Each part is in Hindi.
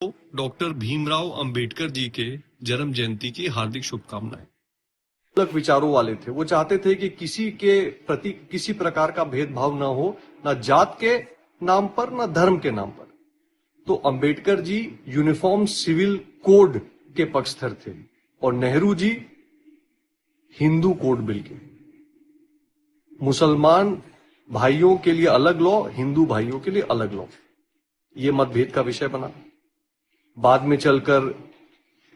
डॉक्टर भीमराव अंबेडकर जी के जन्म जयंती की हार्दिक शुभकामनाएं। अलग विचारों वाले थे। वो चाहते थे कि किसी के प्रति किसी प्रकार का भेदभाव ना हो, ना जात के नाम पर, ना धर्म के नाम पर। तो Ambedkar ji uniform civil code के पक्षधर थे और नेहरू जी हिंदू कोड बिल के। मुसलमान भाइयों के लिए अलग लॉ, हिंदू भाइयों के लिए अलग लॉ, ये मतभेद का विषय बना। बाद में चलकर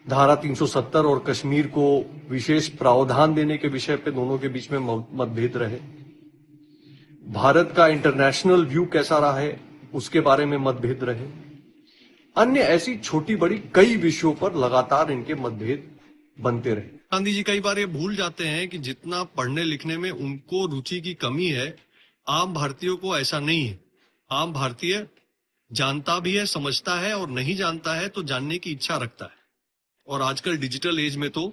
धारा 370 और कश्मीर को विशेष प्रावधान देने के विषय पे दोनों के बीच में मतभेद रहे। भारत का इंटरनेशनल व्यू कैसा रहा है उसके बारे में मतभेद रहे। अन्य ऐसी छोटी बड़ी कई विषयों पर लगातार इनके मतभेद बनते रहे। गांधी जी कई बार ये भूल जाते हैं कि जितना पढ़ने लिखने में उनको रुचि की कमी है, आम भारतीयों को ऐसा नहीं है। आम भारतीय जानता भी है, समझता है, और नहीं जानता है तो जानने की इच्छा रखता है। और आजकल डिजिटल एज में तो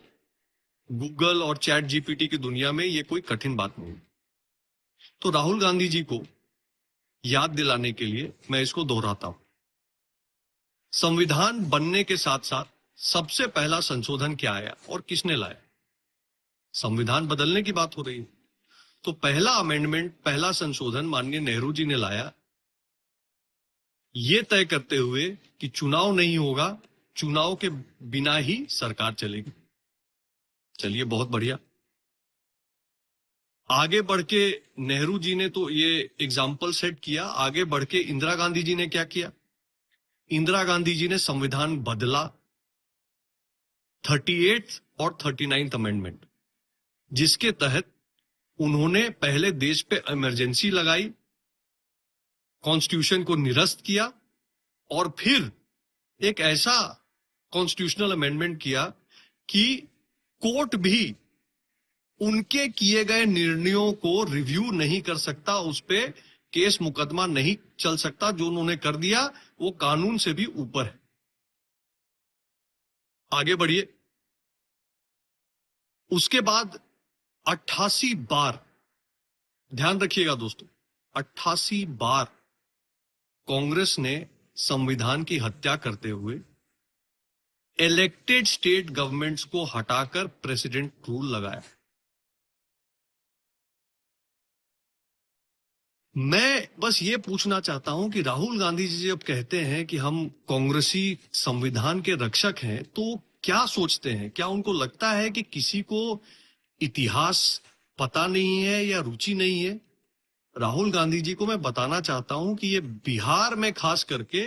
गूगल और चैट जीपीटी की दुनिया में ये कोई कठिन बात नहीं। तो राहुल गांधी जी को याद दिलाने के लिए मैं इसको दोहराता हूं। संविधान बनने के साथ साथ सबसे पहला संशोधन क्या आया और किसने लाया? संविधान बदलने की बात हो रही है तो पहला अमेंडमेंट, पहला संशोधन माननीय नेहरू जी ने लाया, ये तय करते हुए कि चुनाव नहीं होगा, चुनाव के बिना ही सरकार चलेगी। चलिए, बहुत बढ़िया। आगे बढ़ के नेहरू जी ने तो ये एग्जाम्पल सेट किया। आगे बढ़ के इंदिरा गांधी जी ने क्या किया? इंदिरा गांधी जी ने संविधान बदला, 38 और 39 अमेंडमेंट, जिसके तहत उन्होंने पहले देश पे इमरजेंसी लगाई, कॉन्स्टिट्यूशन को निरस्त किया और फिर एक ऐसा कॉन्स्टिट्यूशनल अमेंडमेंट किया कि कोर्ट भी उनके किए गए निर्णयों को रिव्यू नहीं कर सकता, उस पे केस मुकदमा नहीं चल सकता। जो उन्होंने कर दिया वो कानून से भी ऊपर है। आगे बढ़िए। उसके बाद 88 बार, ध्यान रखिएगा दोस्तों, 88 बार कांग्रेस ने संविधान की हत्या करते हुए इलेक्टेड स्टेट गवर्नमेंट्स को हटाकर प्रेसिडेंट रूल लगाया। मैं बस ये पूछना चाहता हूं कि राहुल गांधी जी जब कहते हैं कि हम कांग्रेसी संविधान के रक्षक हैं, तो क्या सोचते हैं? क्या उनको लगता है कि किसी को इतिहास पता नहीं है या रुचि नहीं है? राहुल गांधी जी को मैं बताना चाहता हूं कि ये बिहार में खास करके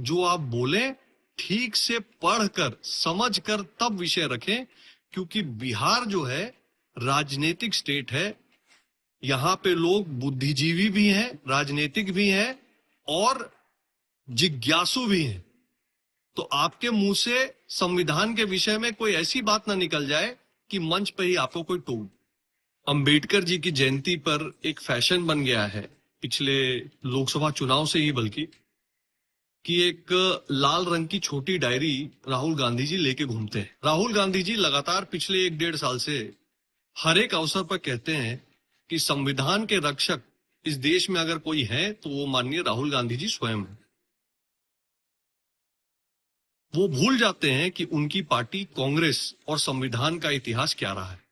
जो आप बोले, ठीक से पढ़कर समझकर तब विषय रखें, क्योंकि बिहार जो है राजनीतिक स्टेट है। यहां पे लोग बुद्धिजीवी भी हैं, राजनीतिक भी हैं और जिज्ञासु भी हैं। तो आपके मुंह से संविधान के विषय में कोई ऐसी बात ना निकल जाए कि मंच पे ही आपको कोई टोक। अंबेडकर जी की जयंती पर एक फैशन बन गया है, पिछले लोकसभा चुनाव से ही बल्कि, कि एक लाल रंग की छोटी डायरी राहुल गांधी जी लेके घूमते हैं। राहुल गांधी जी लगातार पिछले 1-1.5 साल से हर एक अवसर पर कहते हैं कि संविधान के रक्षक इस देश में अगर कोई है तो वो माननीय राहुल गांधी जी स्वयं है। वो भूल जाते हैं कि उनकी पार्टी कांग्रेस और संविधान का इतिहास क्या रहा है।